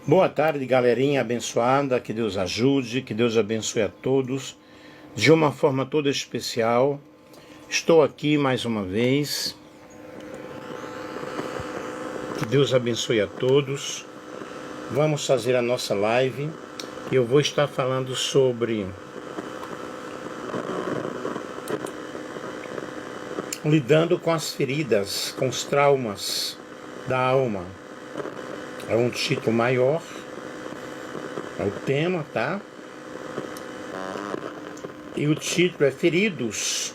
Boa tarde, galerinha abençoada, que Deus ajude, que Deus abençoe a todos, de uma forma toda especial. Estou aqui mais uma vez, que Deus abençoe a todos. Vamos fazer a nossa live, e eu vou estar falando sobre lidando com as feridas, com os traumas da alma. É um título maior, é o tema, tá? E o título é Feridos,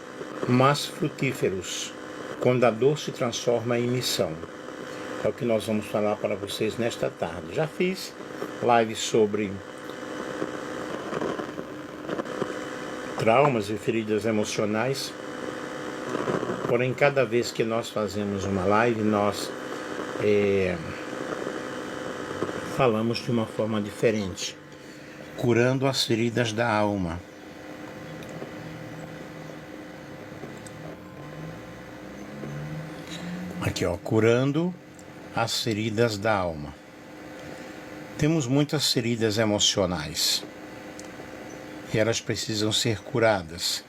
mas Frutíferos, quando a dor se transforma em missão. É o que nós vamos falar para vocês nesta tarde. Já fiz live sobre traumas e feridas emocionais, porém cada vez que nós fazemos uma live, nós falamos de uma forma diferente, curando as feridas da alma. Aqui, ó, curando as feridas da alma. Temos muitas feridas emocionais e elas precisam ser curadas,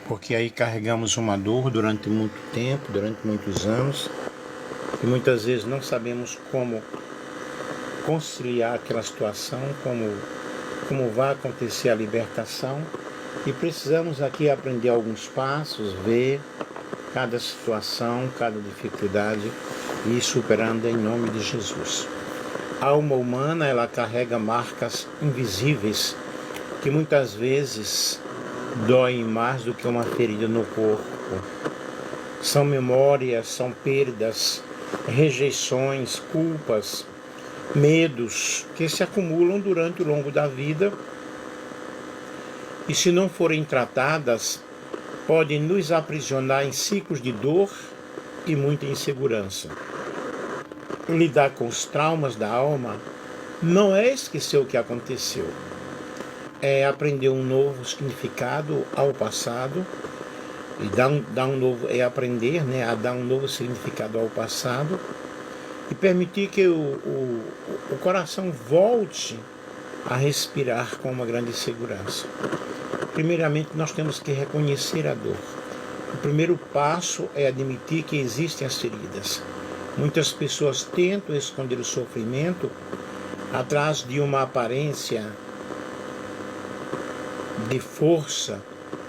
porque aí carregamos uma dor durante muito tempo, durante muitos anos, e muitas vezes não sabemos como conciliar aquela situação, como vai acontecer a libertação, e precisamos aqui aprender alguns passos, ver cada situação, cada dificuldade e ir superando em nome de Jesus. A alma humana, ela carrega marcas invisíveis que muitas vezes doem mais do que uma ferida no corpo. São memórias, são perdas, rejeições, culpas, medos que se acumulam durante o longo da vida e, se não forem tratadas, podem nos aprisionar em ciclos de dor e muita insegurança. Lidar com os traumas da alma não é esquecer o que aconteceu, é aprender um novo significado ao passado e aprender, a dar um novo significado ao passado e permitir que o coração volte a respirar com uma grande segurança. Primeiramente, nós temos que reconhecer a dor. O primeiro passo é admitir que existem as feridas. Muitas pessoas tentam esconder o sofrimento atrás de uma aparência de força,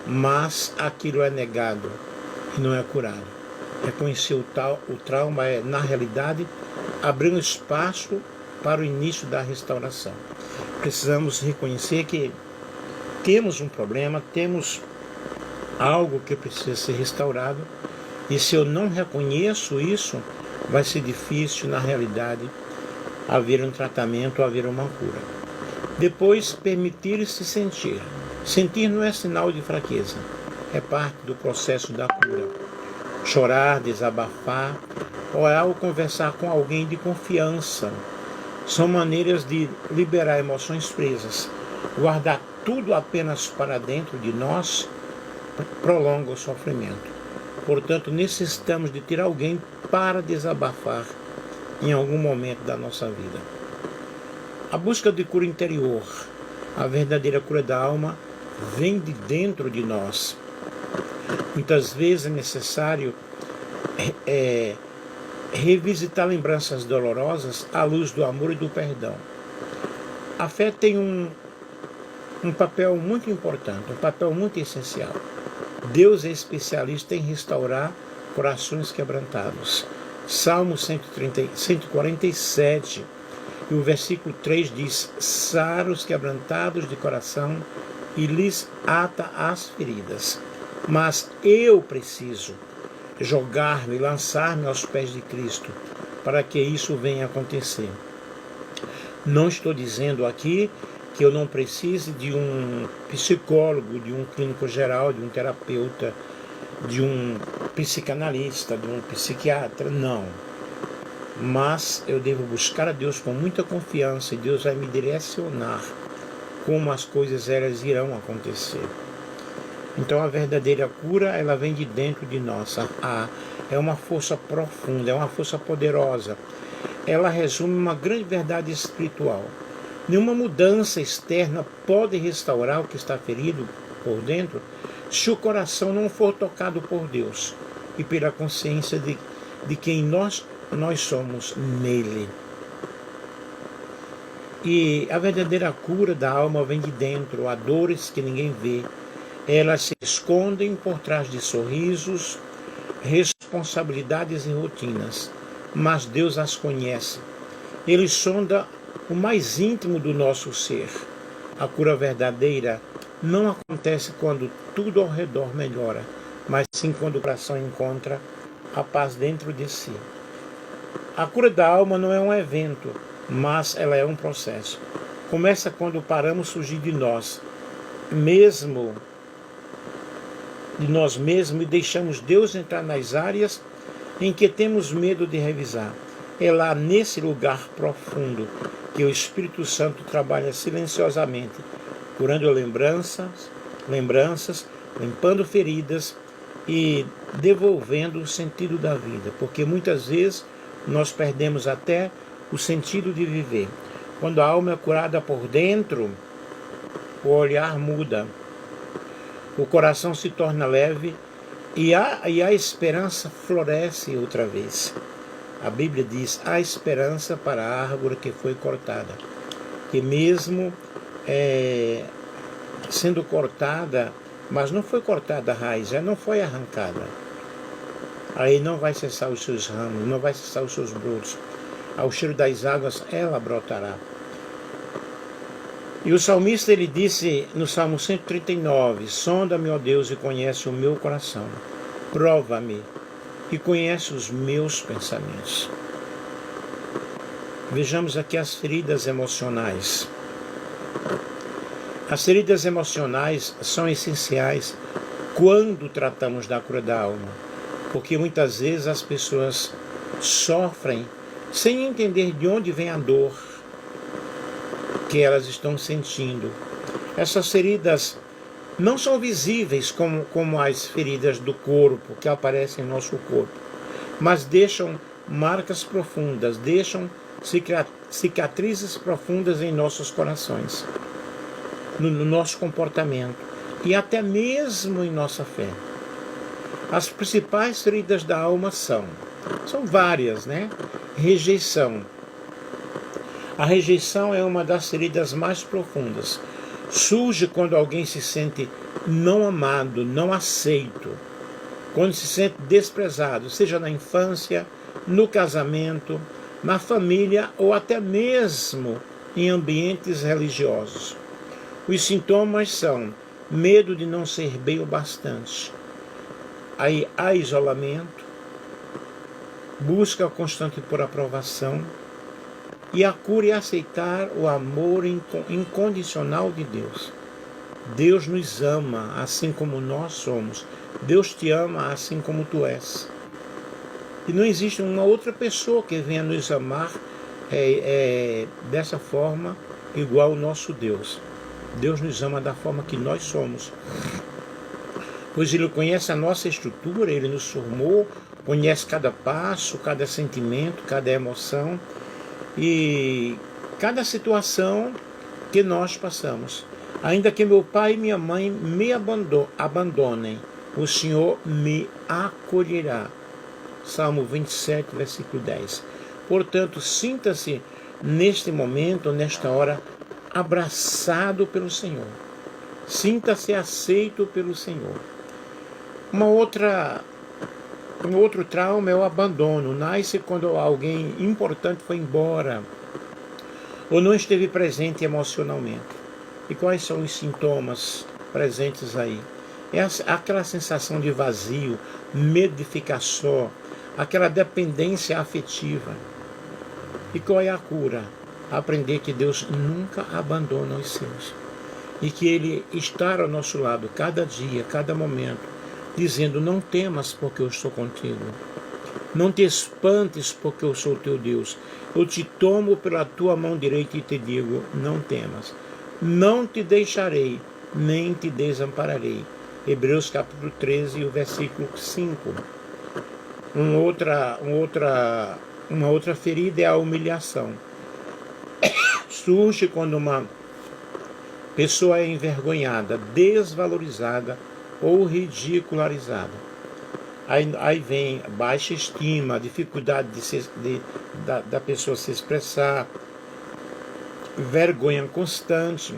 mas aquilo é negado e não é curado. Reconhecer o trauma é, na realidade, abrir um espaço para o início da restauração. Precisamos reconhecer que temos um problema, temos algo que precisa ser restaurado, e se eu não reconheço isso, vai ser difícil, na realidade, haver um tratamento, haver uma cura. Depois, permitir-se sentir. Sentir não é sinal de fraqueza, é parte do processo da cura. Chorar, desabafar, orar ou conversar com alguém de confiança são maneiras de liberar emoções presas. Guardar tudo apenas para dentro de nós prolonga o sofrimento. Portanto, necessitamos de ter alguém para desabafar em algum momento da nossa vida. A busca de cura interior, a verdadeira cura da alma, vem de dentro de nós. Muitas vezes é necessário revisitar lembranças dolorosas à luz do amor e do perdão. A fé tem um papel muito importante, um papel muito essencial. Deus é especialista em restaurar corações quebrantados. Salmo 147, e o versículo 3 diz: sara os quebrantados de coração e lhes ata as feridas. Mas eu preciso jogar-me, lançar-me aos pés de Cristo, para que isso venha a acontecer. Não estou dizendo aqui que eu não precise de um psicólogo, de um clínico geral, de um terapeuta, de um psicanalista, de um psiquiatra, não. Mas eu devo buscar a Deus com muita confiança, e Deus vai me direcionar como as coisas elas irão acontecer. Então a verdadeira cura, ela vem de dentro de nós. É uma força profunda, é uma força poderosa. ela resume uma grande verdade espiritual. Nenhuma mudança externa pode restaurar o que está ferido por dentro se o coração não for tocado por Deus e pela consciência de quem nós somos nele. E a verdadeira cura da alma vem de dentro. Há dores que ninguém vê. Elas se escondem por trás de sorrisos, responsabilidades e rotinas. Mas Deus as conhece. Ele sonda o mais íntimo do nosso ser. A cura verdadeira não acontece quando tudo ao redor melhora, mas sim quando o coração encontra a paz dentro de si. A cura da alma não é um evento, mas ela é um processo. Começa quando paramos fugir de nós mesmos e deixamos Deus entrar nas áreas em que temos medo de revisar. É lá nesse lugar profundo que o Espírito Santo trabalha silenciosamente, curando lembranças, limpando feridas e devolvendo o sentido da vida, porque muitas vezes nós perdemos até o sentido de viver. Quando a alma é curada por dentro, o olhar muda, o coração se torna leve e a esperança floresce outra vez. A Bíblia diz: há esperança para a árvore que foi cortada, que mesmo sendo cortada, mas não foi cortada a raiz, ela não foi arrancada. Aí não vai cessar os seus ramos, não vai cessar os seus brotos. Ao cheiro das águas ela brotará. E o salmista, ele disse no Salmo 139, sonda-me, ó Deus, e conhece o meu coração. Prova-me e conhece os meus pensamentos. Vejamos aqui as feridas emocionais. As feridas emocionais são essenciais quando tratamos da cura da alma, porque muitas vezes as pessoas sofrem sem entender de onde vem a dor que elas estão sentindo. Essas feridas não são visíveis como as feridas do corpo, que aparecem em nosso corpo, mas deixam marcas profundas, deixam cicatrizes profundas em nossos corações, no nosso comportamento e até mesmo em nossa fé. As principais feridas da alma são várias, né? Rejeição. A rejeição é uma das feridas mais profundas. Surge quando alguém se sente não amado, não aceito, quando se sente desprezado, seja na infância, no casamento, na família ou até mesmo em ambientes religiosos. Os sintomas são medo de não ser bem o bastante. Aí há isolamento, busca constante por aprovação, e a cura é aceitar o amor incondicional de Deus. Deus nos ama assim como nós somos. Deus te ama assim como tu és. E não existe uma outra pessoa que venha nos amar dessa forma igual ao nosso Deus. Deus nos ama da forma que nós somos. Pois Ele conhece a nossa estrutura, Ele nos formou, conhece cada passo, cada sentimento, cada emoção e cada situação que nós passamos. Ainda que meu pai e minha mãe me abandonem, o Senhor me acolherá. Salmo 27, versículo 10. Portanto, sinta-se neste momento, nesta hora, abraçado pelo Senhor. Sinta-se aceito pelo Senhor. Um outro trauma é o abandono. Nasce quando alguém importante foi embora ou não esteve presente emocionalmente. E quais são os sintomas presentes aí? É aquela sensação de vazio, medo de ficar só, aquela dependência afetiva. E qual é a cura? Aprender que Deus nunca abandona os seus. E que Ele está ao nosso lado cada dia, cada momento, dizendo: não temas porque eu estou contigo. Não te espantes porque eu sou teu Deus. Eu te tomo pela tua mão direita e te digo: não temas. Não te deixarei, nem te desampararei. Hebreus capítulo 13, o versículo 5. Uma outra Uma outra ferida é a humilhação. Surge quando uma pessoa é envergonhada, desvalorizada ou ridicularizada. Aí vem baixa estima, dificuldade da pessoa se expressar, vergonha constante.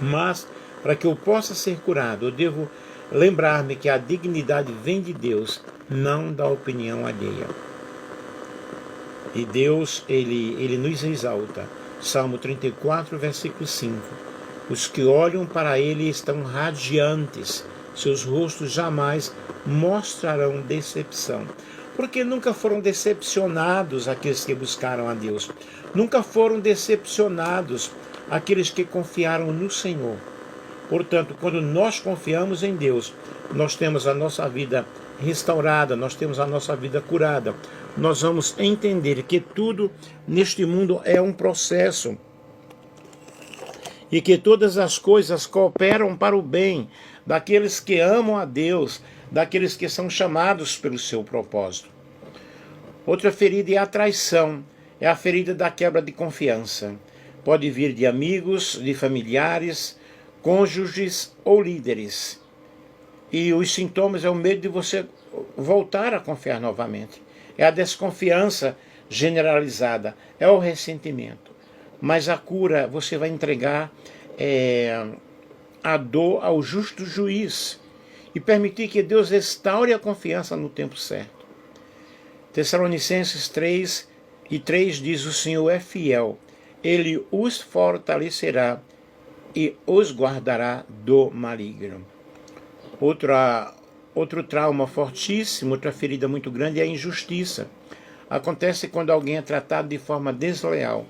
Mas, para que eu possa ser curado, eu devo lembrar-me que a dignidade vem de Deus, não da opinião alheia. E Deus, Ele nos exalta. Salmo 34, versículo 5. Os que olham para Ele estão radiantes, seus rostos jamais mostrarão decepção. Porque nunca foram decepcionados aqueles que buscaram a Deus. Nunca foram decepcionados aqueles que confiaram no Senhor. Portanto, quando nós confiamos em Deus, nós temos a nossa vida restaurada, nós temos a nossa vida curada. Nós vamos entender que tudo neste mundo é um processo e que todas as coisas cooperam para o bem daqueles que amam a Deus, daqueles que são chamados pelo seu propósito. Outra ferida é a traição, é a ferida da quebra de confiança. Pode vir de amigos, de familiares, cônjuges ou líderes. E os sintomas é o medo de você voltar a confiar novamente. É a desconfiança generalizada, é o ressentimento. Mas a cura você vai entregar a dor ao justo juiz e permitir que Deus restaure a confiança no tempo certo. Tessalonicenses 3:3 diz: o Senhor é fiel, Ele os fortalecerá e os guardará do maligno. Outro trauma fortíssimo, outra ferida muito grande é a injustiça. Acontece quando alguém é tratado de forma desleal,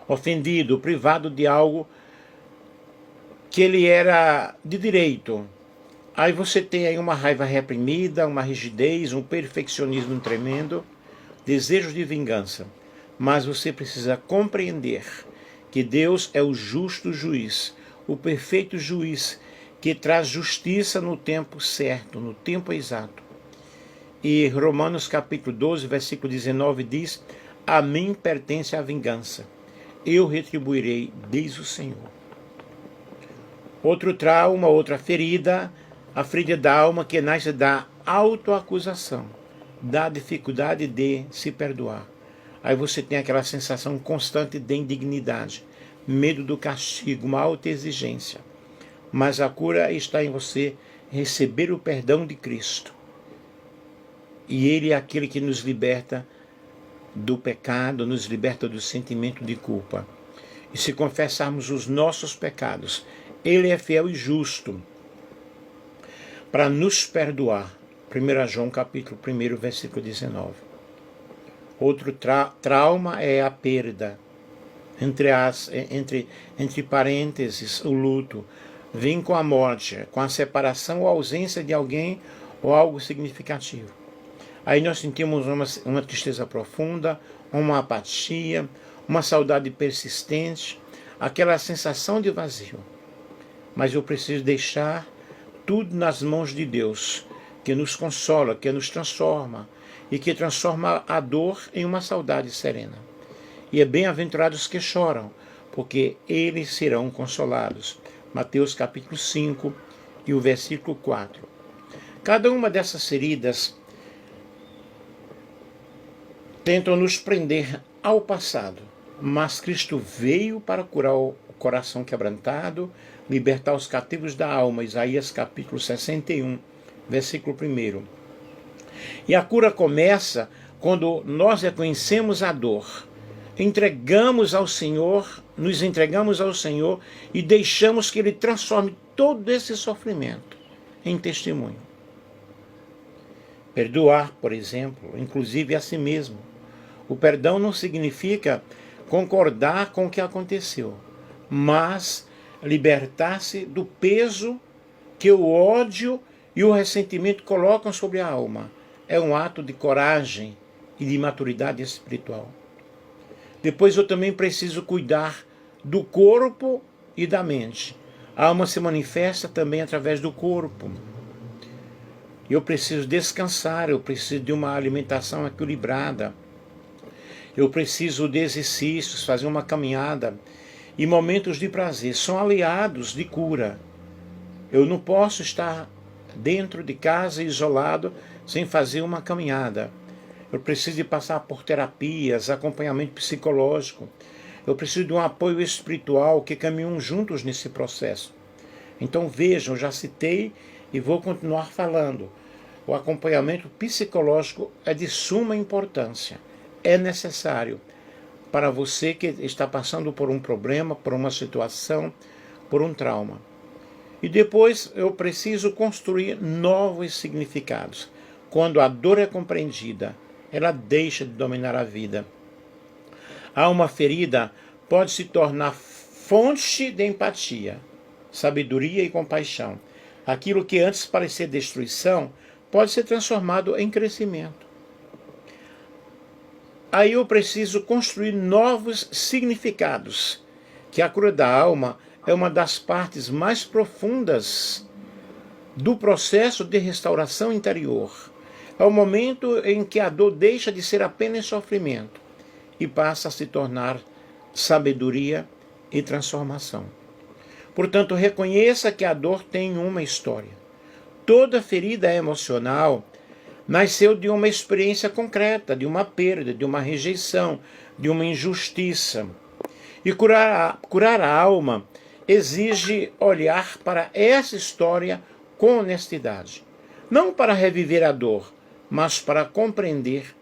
ofendido, privado de algo que ele era de direito. Aí você tem aí uma raiva reprimida, uma rigidez, um perfeccionismo tremendo, desejo de vingança. Mas você precisa compreender que Deus é o justo juiz, o perfeito juiz, que traz justiça no tempo certo, no tempo exato. E Romanos capítulo 12, versículo 19 diz: a mim pertence a vingança, eu retribuirei, diz o Senhor. Outro trauma, outra ferida, a ferida da alma que nasce da autoacusação, da dificuldade de se perdoar. Aí você tem aquela sensação constante de indignidade, medo do castigo, uma alta exigência. Mas a cura está em você receber o perdão de Cristo. E Ele é aquele que nos liberta do pecado, nos liberta do sentimento de culpa. E se confessarmos os nossos pecados, Ele é fiel e justo para nos perdoar. 1 João capítulo 1, versículo 19. Outro trauma é a perda. Entre parênteses, o luto. Vem com a morte, com a separação ou ausência de alguém ou algo significativo. Aí nós sentimos uma tristeza profunda, uma apatia, uma saudade persistente, aquela sensação de vazio. Mas eu preciso deixar tudo nas mãos de Deus, que nos consola, que nos transforma e que transforma a dor em uma saudade serena. E é bem-aventurados que choram, porque eles serão consolados. Mateus capítulo 5 e o versículo 4. Cada uma dessas feridas tentam nos prender ao passado, mas Cristo veio para curar o coração quebrantado, libertar os cativos da alma. Isaías capítulo 61, versículo 1. E a cura começa quando nós reconhecemos a dor, entregamos ao Senhor, nos entregamos ao Senhor e deixamos que Ele transforme todo esse sofrimento em testemunho. Perdoar, por exemplo, inclusive a si mesmo. O perdão não significa concordar com o que aconteceu, mas libertar-se do peso que o ódio e o ressentimento colocam sobre a alma. É um ato de coragem e de maturidade espiritual. Depois eu também preciso cuidar do corpo e da mente. A alma se manifesta também através do corpo. Eu preciso descansar, eu preciso de uma alimentação equilibrada. Eu preciso de exercícios, fazer uma caminhada. E momentos de prazer são aliados de cura. Eu não posso estar dentro de casa, isolado, sem fazer uma caminhada. Eu preciso de passar por terapias, acompanhamento psicológico. Eu preciso de um apoio espiritual que caminham juntos nesse processo. Então vejam, já citei e vou continuar falando. O acompanhamento psicológico é de suma importância. É necessário para você que está passando por um problema, por uma situação, por um trauma. E depois eu preciso construir novos significados. Quando a dor é compreendida, ela deixa de dominar a vida. Há uma ferida pode se tornar fonte de empatia, sabedoria e compaixão. Aquilo que antes parecia destruição pode ser transformado em crescimento. Aí eu preciso construir novos significados, que a cura da alma é uma das partes mais profundas do processo de restauração interior. É o momento em que a dor deixa de ser apenas sofrimento e passa a se tornar sabedoria e transformação. Portanto, reconheça que a dor tem uma história. Toda ferida emocional nasceu de uma experiência concreta, de uma perda, de uma rejeição, de uma injustiça. E curar a alma exige olhar para essa história com honestidade. Não para reviver a dor, mas para compreender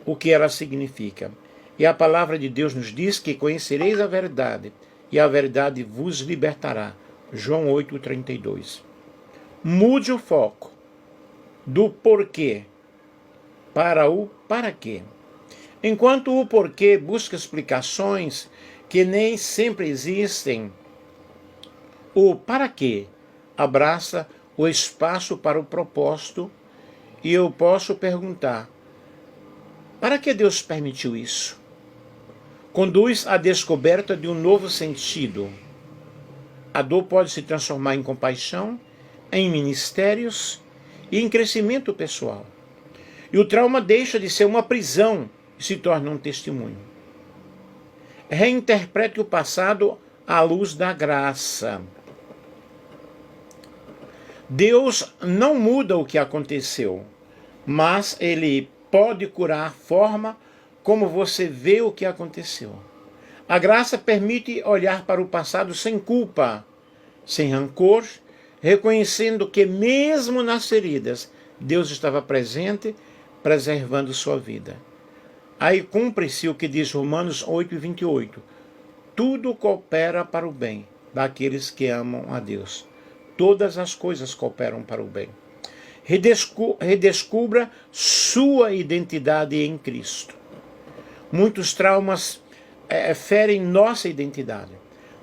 o que ela significa. E a palavra de Deus nos diz que conhecereis a verdade, e a verdade vos libertará. João 8,32. Mude o foco do porquê para o para quê. Enquanto o porquê busca explicações que nem sempre existem, o para quê abraça o espaço para o propósito, e eu posso perguntar: para que Deus permitiu isso? Conduz à descoberta de um novo sentido. A dor pode se transformar em compaixão, em ministérios e em crescimento pessoal. E o trauma deixa de ser uma prisão e se torna um testemunho. Reinterprete o passado à luz da graça. Deus não muda o que aconteceu, mas Ele pode curar a forma como você vê o que aconteceu. A graça permite olhar para o passado sem culpa, sem rancor, reconhecendo que mesmo nas feridas, Deus estava presente, preservando sua vida. Aí cumpre-se o que diz Romanos 8,28. Tudo coopera para o bem daqueles que amam a Deus. Todas as coisas cooperam para o bem. Redescubra sua identidade em Cristo. Muitos traumas ferem nossa identidade.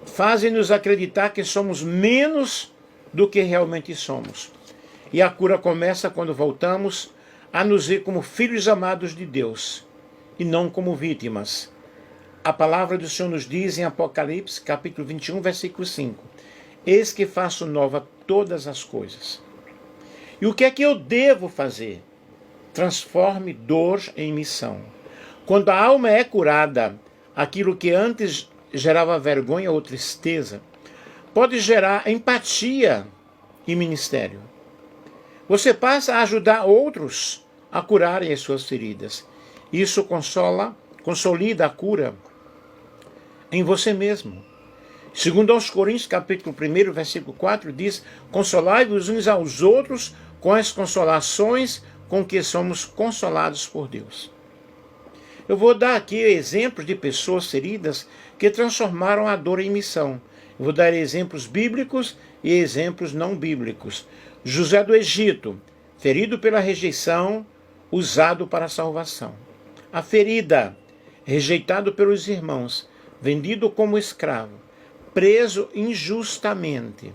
Fazem-nos acreditar que somos menos do que realmente somos. E a cura começa quando voltamos a nos ver como filhos amados de Deus e não como vítimas. A palavra do Senhor nos diz em Apocalipse, capítulo 21, versículo 5. Eis que faço nova todas as coisas. E o que é que eu devo fazer? Transforme dor em missão. Quando a alma é curada, aquilo que antes gerava vergonha ou tristeza, pode gerar empatia e ministério. Você passa a ajudar outros a curarem as suas feridas. Isso consolida a cura em você mesmo. Segundo aos Coríntios, capítulo 1, versículo 4, diz: consolai-vos uns aos outros com as consolações com que somos consolados por Deus. Eu vou dar aqui exemplos de pessoas feridas que transformaram a dor em missão. Eu vou dar exemplos bíblicos e exemplos não bíblicos. José do Egito, ferido pela rejeição, usado para a salvação. A ferida, rejeitado pelos irmãos, vendido como escravo, preso injustamente.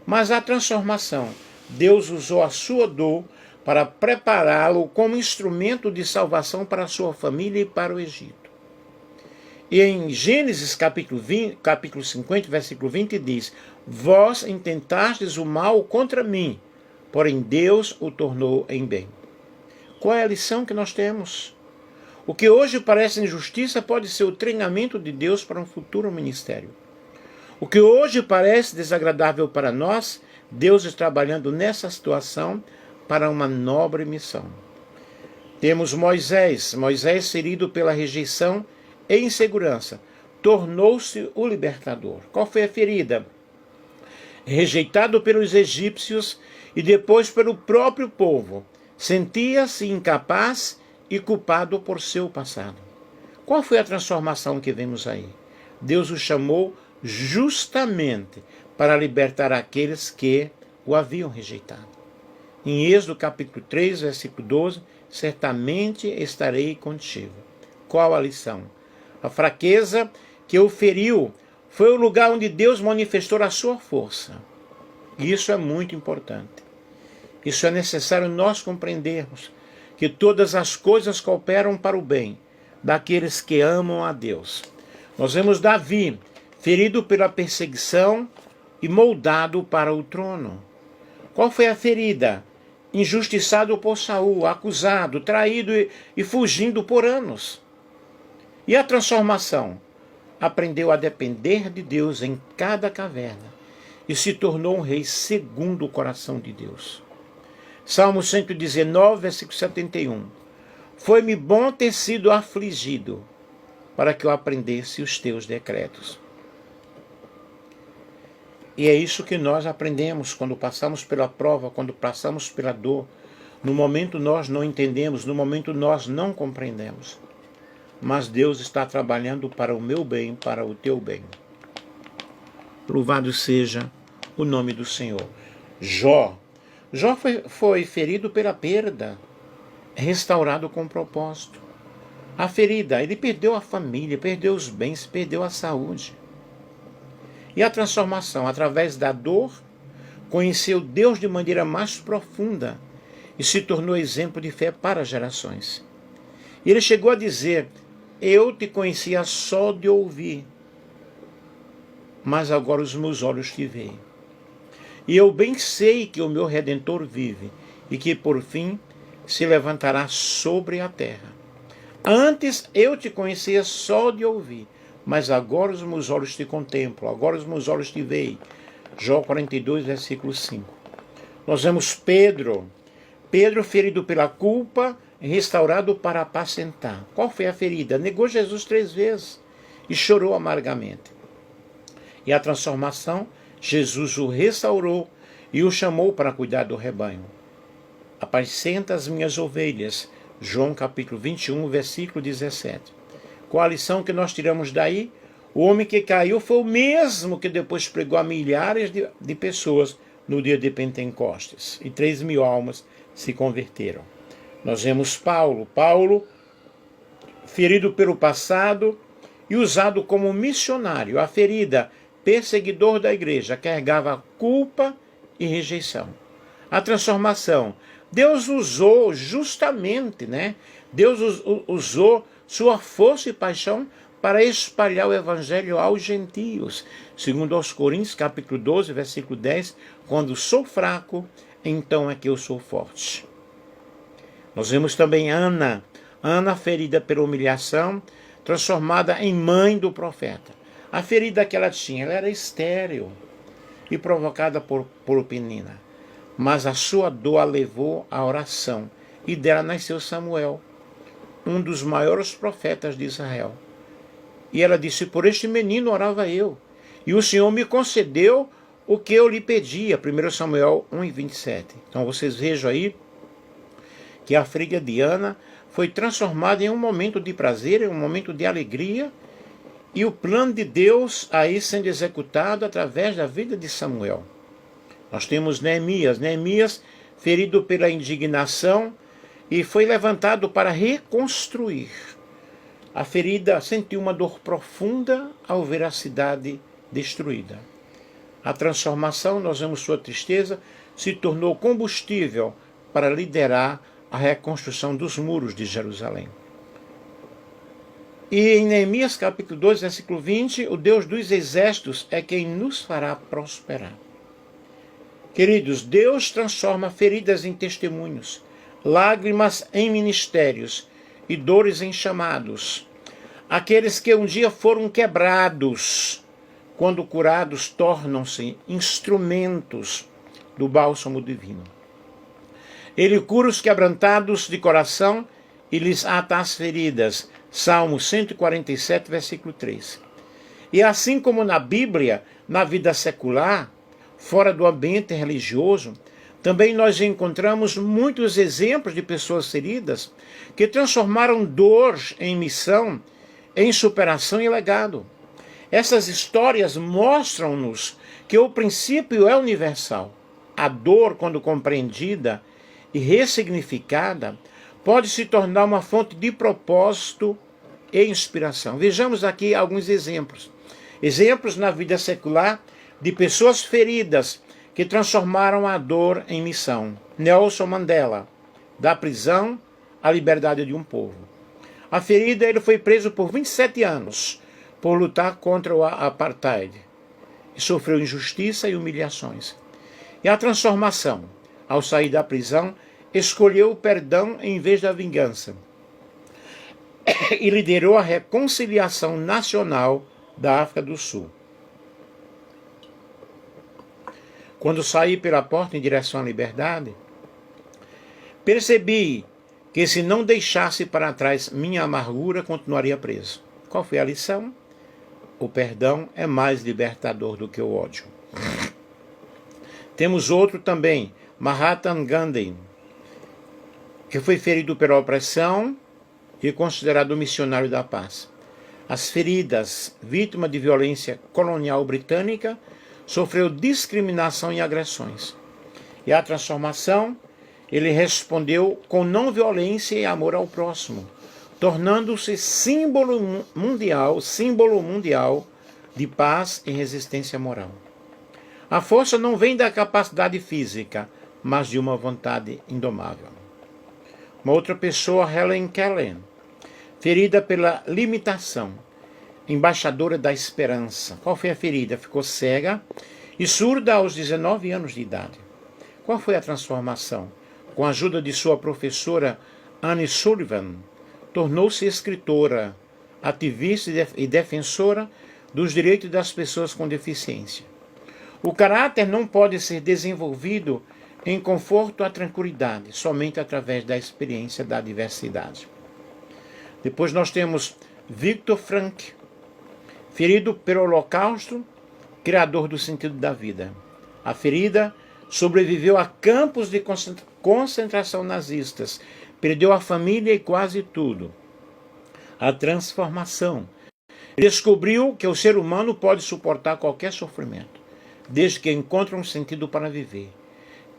Mas a transformação, Deus usou a sua dor para prepará-lo como instrumento de salvação para a sua família e para o Egito. E em Gênesis capítulo 50, versículo 20, diz: vós intentastes o mal contra mim, porém Deus o tornou em bem. Qual é a lição que nós temos? O que hoje parece injustiça pode ser o treinamento de Deus para um futuro ministério. O que hoje parece desagradável para nós, Deus está trabalhando nessa situação para uma nobre missão. Temos Moisés ferido pela rejeição e insegurança, tornou-se o libertador. Qual foi a ferida? Rejeitado pelos egípcios e depois pelo próprio povo, sentia-se incapaz e culpado por seu passado. Qual foi a transformação que vemos aí? Deus o chamou justamente para libertar aqueles que o haviam rejeitado. Em Êxodo capítulo 3, versículo 12, certamente estarei contigo. Qual a lição? A fraqueza que o feriu foi o lugar onde Deus manifestou a sua força. E isso é muito importante. Isso é necessário nós compreendermos, que todas as coisas cooperam para o bem daqueles que amam a Deus. Nós vemos Davi ferido pela perseguição e moldado para o trono. Qual foi a ferida? Injustiçado por Saul, acusado, traído e fugindo por anos. E a transformação? Aprendeu a depender de Deus em cada caverna e se tornou um rei segundo o coração de Deus. Salmo 119, versículo 71. Foi-me bom ter sido afligido, para que eu aprendesse os teus decretos. E é isso que nós aprendemos quando passamos pela prova, quando passamos pela dor. No momento nós não entendemos, no momento nós não compreendemos. Mas Deus está trabalhando para o meu bem, para o teu bem. Louvado seja o nome do Senhor. Jó foi ferido pela perda, restaurado com propósito. A ferida, ele perdeu a família, perdeu os bens, perdeu a saúde. E a transformação, através da dor, conheceu Deus de maneira mais profunda e se tornou exemplo de fé para gerações. E ele chegou a dizer: eu te conhecia só de ouvir, mas agora os meus olhos te veem. E eu bem sei que o meu Redentor vive e que por fim se levantará sobre a terra. Antes eu te conhecia só de ouvir, mas agora os meus olhos te contemplam, agora os meus olhos te veem. Jó 42, versículo 5. Nós vemos Pedro ferido pela culpa, restaurado para apacentar. Qual foi a ferida? Negou Jesus 3 vezes e chorou amargamente. E a transformação, Jesus o restaurou e o chamou para cuidar do rebanho. Apacenta as minhas ovelhas. João capítulo 21, versículo 17. Qual a lição que nós tiramos daí? O homem que caiu foi o mesmo que depois pregou a milhares de pessoas no dia de Pentecostes. E 3.000 almas se converteram. Nós vemos Paulo ferido pelo passado e usado como missionário. A ferida, perseguidor da igreja, carregava culpa e rejeição. A transformação, Deus usou justamente, Deus usou sua força e paixão para espalhar o evangelho aos gentios. Segundo aos Coríntios, capítulo 12, versículo 10, quando sou fraco, então é que eu sou forte. Nós vemos também Ana ferida pela humilhação, transformada em mãe do profeta. A ferida que ela tinha, ela era estéril e provocada por Penina. Mas a sua dor a levou à oração, e dela nasceu Samuel, um dos maiores profetas de Israel. E ela disse: por este menino orava eu, e o Senhor me concedeu o que eu lhe pedia. 1 Samuel 1:27. Então vocês vejam aí que a filha de Ana foi transformada em um momento de prazer, em um momento de alegria, e o plano de Deus aí sendo executado através da vida de Samuel. Nós temos Neemias ferido pela indignação e foi levantado para reconstruir. A ferida sentiu uma dor profunda ao ver a cidade destruída. A transformação, nós vemos sua tristeza, se tornou combustível para liderar a reconstrução dos muros de Jerusalém. E em Neemias capítulo 2, versículo 20, o Deus dos exércitos é quem nos fará prosperar. Queridos, Deus transforma feridas em testemunhos, lágrimas em ministérios e dores em chamados. Aqueles que um dia foram quebrados, quando curados, tornam-se instrumentos do bálsamo divino. Ele cura os quebrantados de coração e lhes ata as feridas. Salmo 147, versículo 3. E assim como na Bíblia, na vida secular, fora do ambiente religioso, também nós encontramos muitos exemplos de pessoas feridas que transformaram dor em missão, em superação e legado. Essas histórias mostram-nos que o princípio é universal. A dor, quando compreendida e ressignificada, pode se tornar uma fonte de propósito e inspiração. Vejamos aqui alguns exemplos. Exemplos na vida secular de pessoas feridas que transformaram a dor em missão. Nelson Mandela, da prisão à liberdade de um povo. A ferida, ele foi preso por 27 anos por lutar contra o apartheid e sofreu injustiça e humilhações. E a transformação, ao sair da prisão, escolheu o perdão em vez da vingança e liderou a reconciliação nacional da África do Sul. Quando saí pela porta em direção à liberdade, percebi que se não deixasse para trás minha amargura, continuaria preso. Qual foi a lição? O perdão é mais libertador do que o ódio. Temos outro também, Mahatma Gandhi, que foi ferido pela opressão e considerado missionário da paz. As feridas, vítima de violência colonial britânica, sofreu discriminação e agressões. E a transformação, ele respondeu com não violência e amor ao próximo, tornando-se símbolo mundial de paz e resistência moral. A força não vem da capacidade física, mas de uma vontade indomável. Uma outra pessoa, Helen Keller, ferida pela limitação, embaixadora da esperança. Qual foi a ferida? Ficou cega e surda aos 19 anos de idade. Qual foi a transformação? Com a ajuda de sua professora Anne Sullivan, tornou-se escritora, ativista e defensora dos direitos das pessoas com deficiência. O caráter não pode ser desenvolvido em conforto à tranquilidade, somente através da experiência da diversidade. Depois nós temos Viktor Frankl, ferido pelo Holocausto, criador do sentido da vida. A ferida sobreviveu a campos de concentração nazistas, perdeu a família e quase tudo. A transformação. Descobriu que o ser humano pode suportar qualquer sofrimento, desde que encontre um sentido para viver.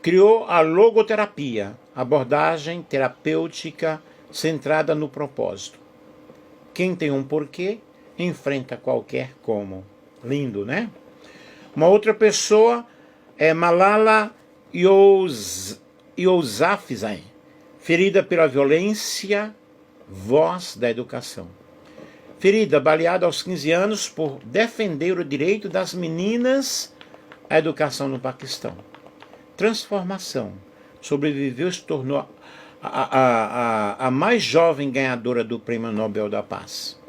Criou a logoterapia, abordagem terapêutica centrada no propósito. Quem tem um porquê, enfrenta qualquer como. Lindo, né? Uma outra pessoa é Malala Yousafzai, ferida pela violência, voz da educação. Ferida, baleada aos 15 anos por defender o direito das meninas à educação no Paquistão. Transformação. Sobreviveu e se tornou a mais jovem ganhadora do Prêmio Nobel da Paz.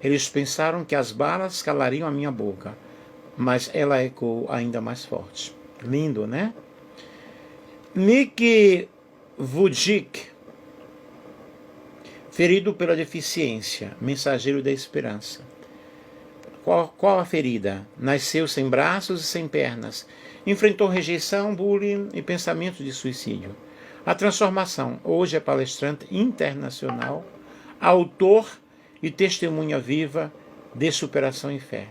Eles pensaram que as balas calariam a minha boca, mas ela ecoou ainda mais forte. Lindo, né? Nick Vujicic, ferido pela deficiência, mensageiro da esperança. Qual a ferida? Nasceu sem braços e sem pernas. Enfrentou rejeição, bullying e pensamentos de suicídio. A transformação. Hoje é palestrante internacional, autor e testemunha viva de superação e fé.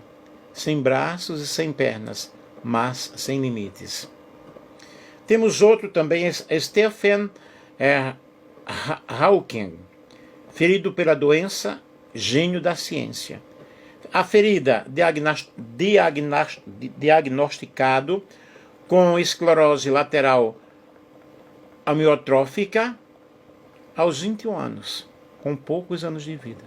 Sem braços e sem pernas, mas sem limites. Temos outro também, Stephen Hawking, ferido pela doença, gênio da ciência. A ferida, diagnosticado com esclerose lateral amiotrófica aos 21 anos, com poucos anos de vida.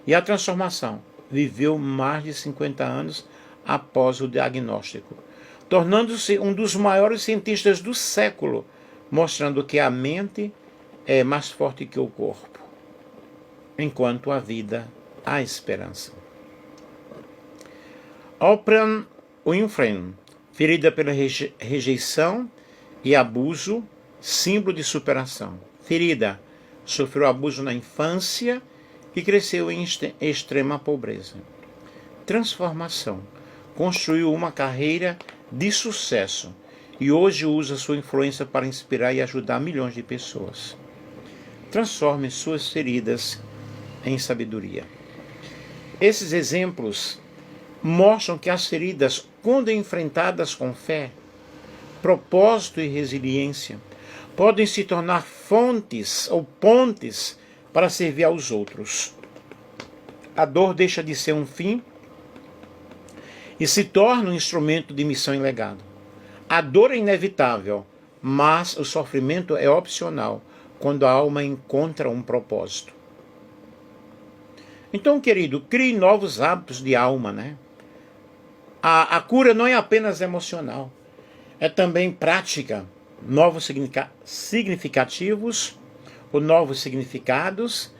E a transformação, viveu mais de 50 anos após o diagnóstico. tornando-se um dos maiores cientistas do século, mostrando que a mente é mais forte que o corpo. Enquanto a vida, há esperança. Oprah Winfrey, ferida pela rejeição e abuso, símbolo de superação. Ferida, sofreu abuso na infância e cresceu em extrema pobreza. Transformação, construiu uma carreira de sucesso e hoje usa sua influência para inspirar e ajudar milhões de pessoas. Transforme suas feridas em sabedoria. Esses exemplos mostram que as feridas, quando enfrentadas com fé, propósito e resiliência, podem se tornar fontes ou pontes para servir aos outros. A dor deixa de ser um fim e se torna um instrumento de missão e legado. A dor é inevitável, mas o sofrimento é opcional quando a alma encontra um propósito. Então, querido, crie novos hábitos de alma, né? A cura não é apenas emocional, é também prática. Novos significativos ou novos significados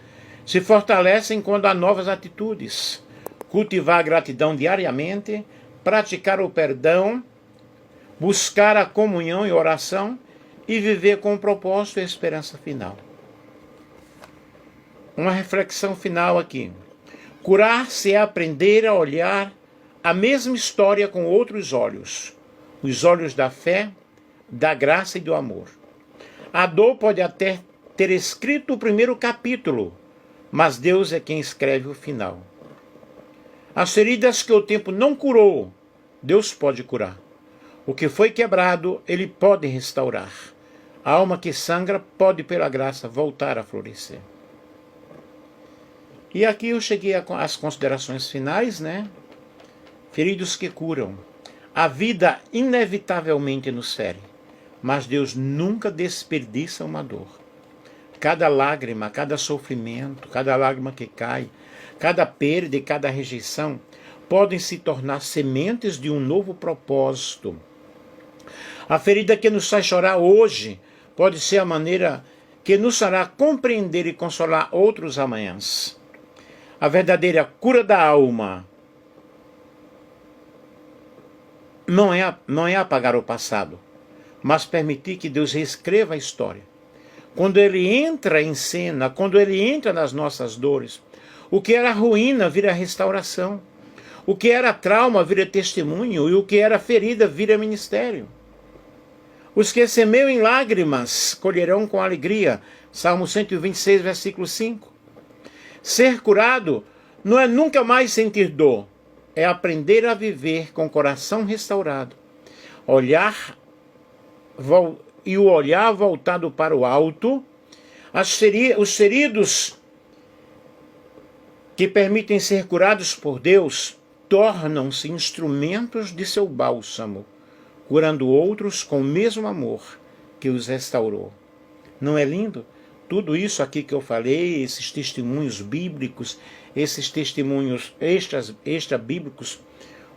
se fortalecem quando há novas atitudes. Cultivar a gratidão diariamente, praticar o perdão, buscar a comunhão e oração e viver com propósito e esperança final. Uma reflexão final aqui. Curar-se é aprender a olhar a mesma história com outros olhos, os olhos da fé, da graça e do amor. A dor pode até ter escrito o primeiro capítulo, mas Deus é quem escreve o final. As feridas que o tempo não curou, Deus pode curar. O que foi quebrado, Ele pode restaurar. A alma que sangra pode, pela graça, voltar a florescer. E aqui eu cheguei às considerações finais, né? Feridos que curam. A vida inevitavelmente nos fere, mas Deus nunca desperdiça uma dor. Cada lágrima, cada sofrimento, cada lágrima que cai, cada perda e cada rejeição podem se tornar sementes de um novo propósito. A ferida que nos faz chorar hoje pode ser a maneira que nos fará compreender e consolar outros amanhãs. A verdadeira cura da alma não é apagar o passado, mas permitir que Deus reescreva a história. Quando Ele entra em cena, quando Ele entra nas nossas dores, o que era ruína vira restauração. O que era trauma vira testemunho e o que era ferida vira ministério. Os que semeiam em lágrimas colherão com alegria. Salmo 126, versículo 5. Ser curado não é nunca mais sentir dor, é aprender a viver com o coração restaurado. O olhar voltado para o alto, os feridos que permitem ser curados por Deus tornam-se instrumentos de seu bálsamo, curando outros com o mesmo amor que os restaurou. Não é lindo? Tudo isso aqui que eu falei, esses testemunhos bíblicos, esses testemunhos extra-bíblicos,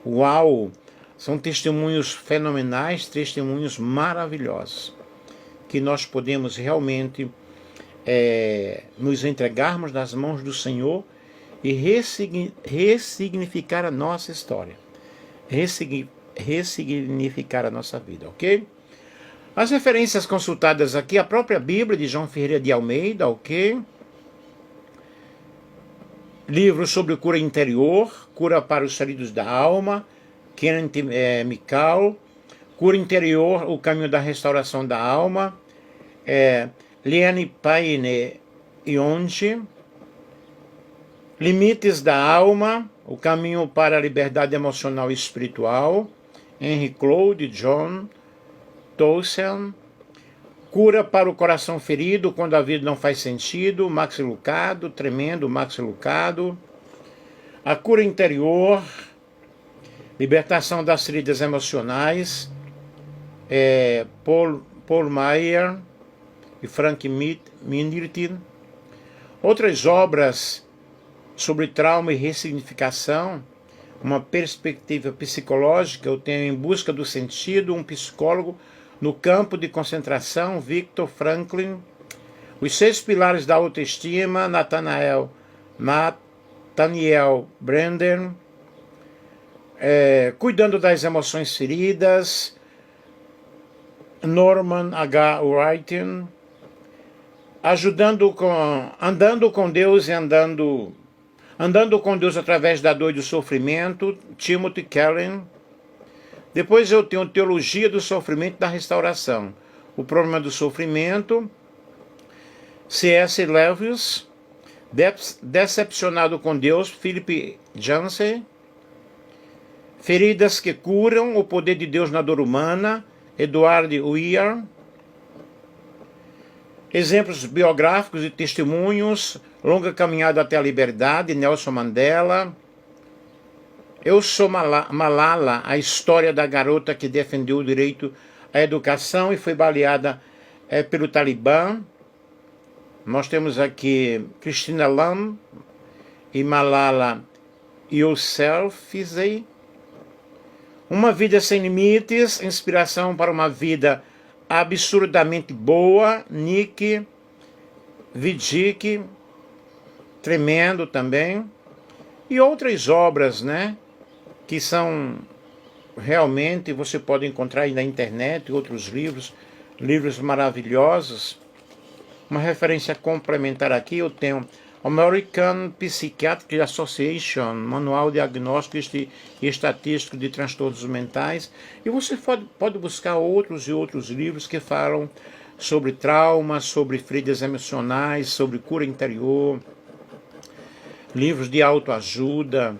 uau! São testemunhos fenomenais, testemunhos maravilhosos, que nós podemos realmente nos entregarmos nas mãos do Senhor e ressignificar a nossa história, ressignificar a nossa vida, ok? As referências consultadas aqui, a própria Bíblia de João Ferreira de Almeida, ok? Livros sobre cura interior, cura para os feridos da alma, Kenneth Mikal, cura interior, o caminho da restauração da alma, Liane Paine Yonge, Limites da alma, o caminho para a liberdade emocional e espiritual, Henry Claude John Townsend, cura para o coração ferido quando a vida não faz sentido, Max Lucado, tremendo Max Lucado, a cura interior, libertação das feridas emocionais, Paul Meyer e Frank Minirtin. Outras obras sobre trauma e ressignificação, uma perspectiva psicológica, eu tenho Em Busca do Sentido, um psicólogo no campo de concentração, Viktor Frankl. Os 6 pilares da autoestima, Nathaniel Brander. Cuidando das emoções feridas, Norman H. Wright. Andando com Deus e andando com Deus através da dor e do sofrimento, Timothy Keller. Depois eu tenho Teologia do Sofrimento e da Restauração, O Problema do Sofrimento, C.S. Lewis. Decepcionado com Deus, Philip Yancey. Feridas que Curam, O Poder de Deus na Dor Humana, Edward Weir. Exemplos biográficos e testemunhos, Longa Caminhada até a Liberdade, Nelson Mandela. Eu Sou Malala, a história da garota que defendeu o direito à educação e foi baleada pelo Talibã. Nós temos aqui Christina Lam e Malala Yousafzai. Uma Vida Sem Limites, Inspiração para uma Vida Absurdamente Boa, Nick Vujicic, tremendo também. E outras obras, né, que são realmente, você pode encontrar aí na internet, outros livros maravilhosos. Uma referência complementar aqui, eu tenho American Psychiatric Association, Manual Diagnóstico e Estatístico de Transtornos Mentais. E você pode buscar outros e outros livros que falam sobre trauma, sobre feridas emocionais, sobre cura interior, livros de autoajuda.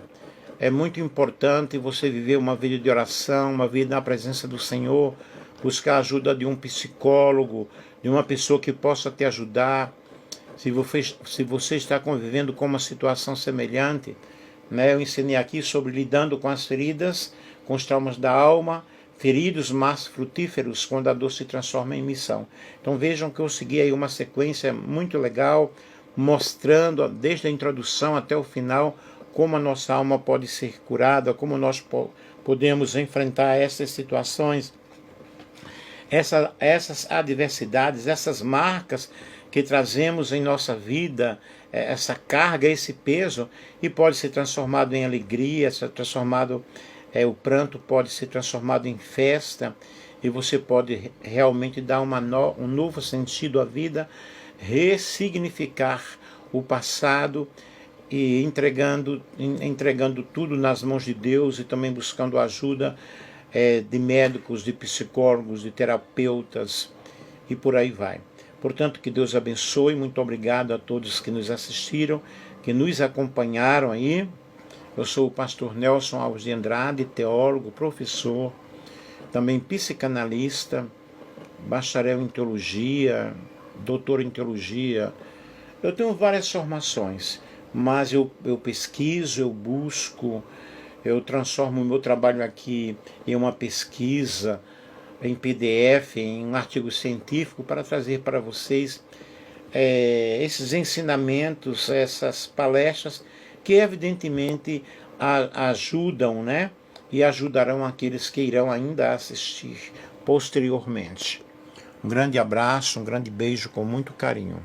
É muito importante você viver uma vida de oração, uma vida na presença do Senhor, buscar a ajuda de um psicólogo, de uma pessoa que possa te ajudar. Se você está convivendo com uma situação semelhante, né, eu ensinei aqui sobre lidando com as feridas, com os traumas da alma, feridos, mas frutíferos, quando a dor se transforma em missão. Então vejam que eu segui aí uma sequência muito legal, mostrando desde a introdução até o final, como a nossa alma pode ser curada, como nós podemos enfrentar essas situações, essas adversidades, essas marcas que trazemos em nossa vida, essa carga, esse peso, e pode ser transformado em alegria, o pranto pode ser transformado em festa, e você pode realmente dar um novo sentido à vida, ressignificar o passado e entregando tudo nas mãos de Deus, e também buscando a ajuda de médicos, de psicólogos, de terapeutas, e por aí vai. Portanto, que Deus abençoe. Muito obrigado a todos que nos assistiram, que nos acompanharam aí. Eu sou o pastor Nelson Alves de Andrade, teólogo, professor, também psicanalista, bacharel em teologia, doutor em teologia. Eu tenho várias formações, mas eu pesquiso, eu busco, eu transformo o meu trabalho aqui em uma pesquisa, em PDF, em um artigo científico, para trazer para vocês esses ensinamentos, essas palestras, que evidentemente ajudam, né? E ajudarão aqueles que irão ainda assistir posteriormente. Um grande abraço, um grande beijo com muito carinho.